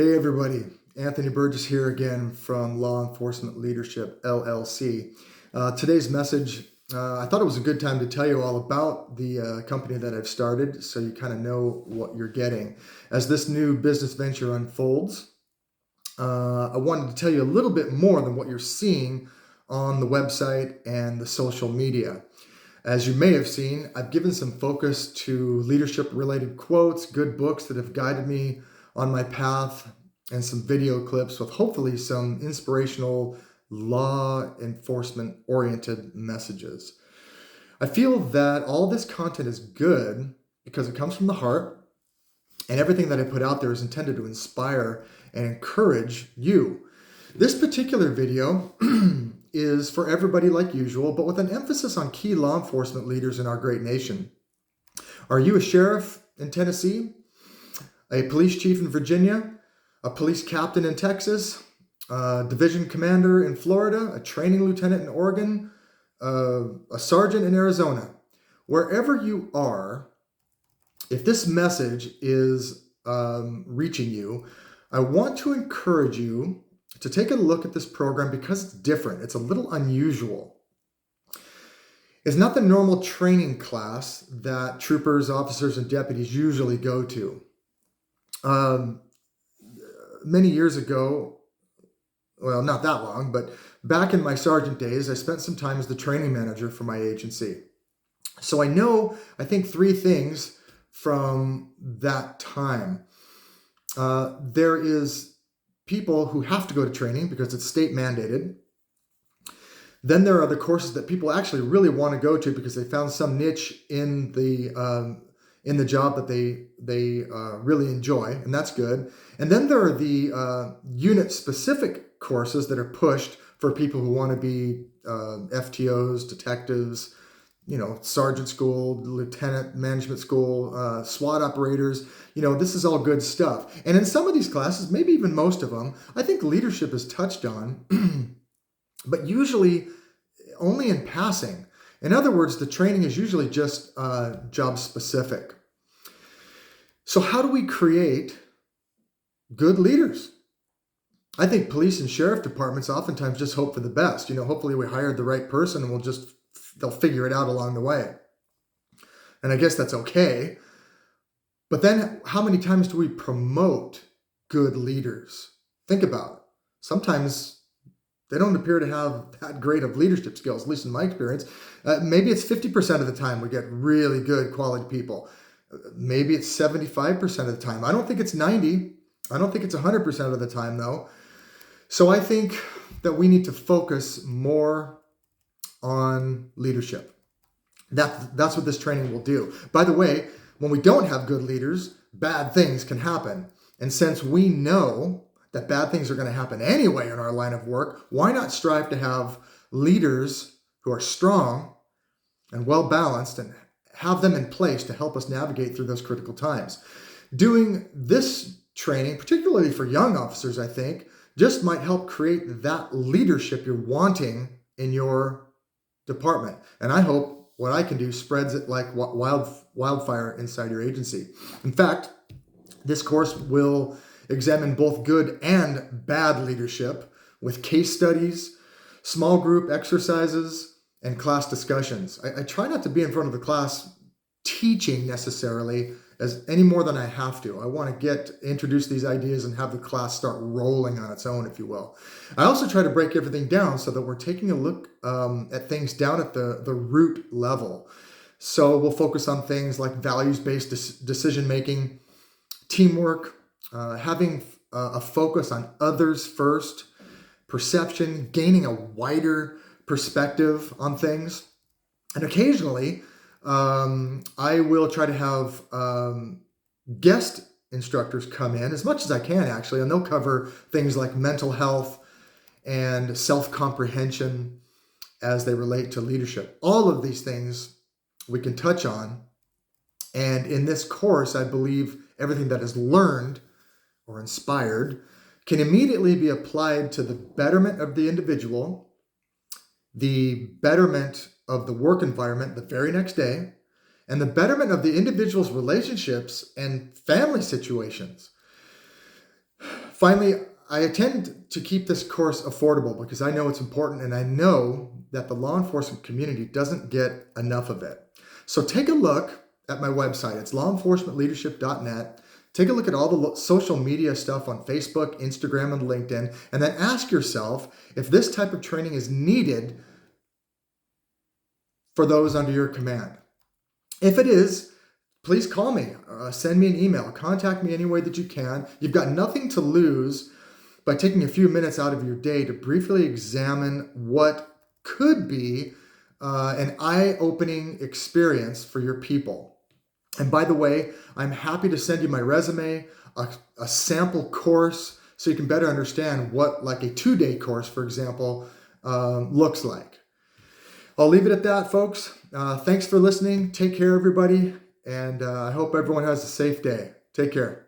Hey everybody, Anthony Burgess here again from Law Enforcement Leadership LLC. Today's message, I thought it was a good time to tell you all about the company that I've started so you kind of know what you're getting. As this new business venture unfolds, I wanted to tell you a little bit more than what you're seeing on the website and the social media. As you may have seen, I've given some focus to leadership related quotes, good books that have guided me on my path, and some video clips with hopefully some inspirational law enforcement oriented messages. I feel that all this content is good because it comes from the heart, and everything that I put out there is intended to inspire and encourage you. This particular video is for everybody like usual, but with an emphasis on key law enforcement leaders in our great nation. Are you a sheriff in Tennessee? A police chief in Virginia, a police captain in Texas, a division commander in Florida, a training lieutenant in Oregon, a sergeant in Arizona? Wherever you are, if this message is reaching you, I want to encourage you to take a look at this program because it's different. It's a little unusual. It's not the normal training class that troopers, officers, and deputies usually go to. Many years ago, well, not that long, but back in my sergeant days, I spent some time as the training manager for my agency. So I think three things from that time. There is people who have to go to training because it's state mandated. Then there are the courses that people actually really want to go to because they found some niche in the job that they really enjoy, and that's good. And then there are the unit-specific courses that are pushed for people who want to be FTOs, detectives, sergeant school, lieutenant management school, SWAT operators. This is all good stuff. And in some of these classes, maybe even most of them, I think leadership is touched on, but usually only in passing. In other words, the training is usually just job specific. So how do we create good leaders? I think police and sheriff departments oftentimes just hope for the best. Hopefully we hired the right person and they'll figure it out along the way. And I guess that's okay. But then how many times do we promote good leaders? Think about it. Sometimes they don't appear to have that great of leadership skills, at least in my experience. Maybe it's 50% of the time we get really good quality people. Maybe it's 75% of the time. I don't think it's 90. I don't think it's 100% of the time, though. So I think that we need to focus more on leadership. That's what this training will do. By the way, when we don't have good leaders, bad things can happen. And since we know that bad things are going to happen anyway in our line of work, why not strive to have leaders who are strong and well-balanced and have them in place to help us navigate through those critical times? Doing this training, particularly for young officers, I think, just might help create that leadership you're wanting in your department. And I hope what I can do spreads it like wildfire inside your agency. In fact, this course will examine both good and bad leadership with case studies, small group exercises, and class discussions. I try not to be in front of the class teaching necessarily as any more than I have to. I want to introduce these ideas and have the class start rolling on its own, if you will. I also try to break everything down so that we're taking a look at things down at the root level. So we'll focus on things like values-based decision-making, teamwork, having a focus on others first, perception, gaining a wider perspective on things. And occasionally, I will try to have guest instructors come in as much as I can, actually, and they'll cover things like mental health and self-comprehension as they relate to leadership. All of these things we can touch on. And in this course, I believe everything that is learned or inspired can immediately be applied to the betterment of the individual, the betterment of the work environment the very next day, and the betterment of the individual's relationships and family situations. Finally, I intend to keep this course affordable because I know it's important and I know that the law enforcement community doesn't get enough of it. So take a look at my website. It's lawenforcementleadership.net. Take a look at all the social media stuff on Facebook, Instagram, and LinkedIn, and then ask yourself if this type of training is needed for those under your command. If it is, please call me, send me an email, contact me any way that you can. You've got nothing to lose by taking a few minutes out of your day to briefly examine what could be an eye-opening experience for your people. And by the way, I'm happy to send you my resume, a sample course, so you can better understand what like a 2-day course, for example, looks like. I'll leave it at that, folks. Thanks for listening. Take care, everybody. And I hope everyone has a safe day. Take care.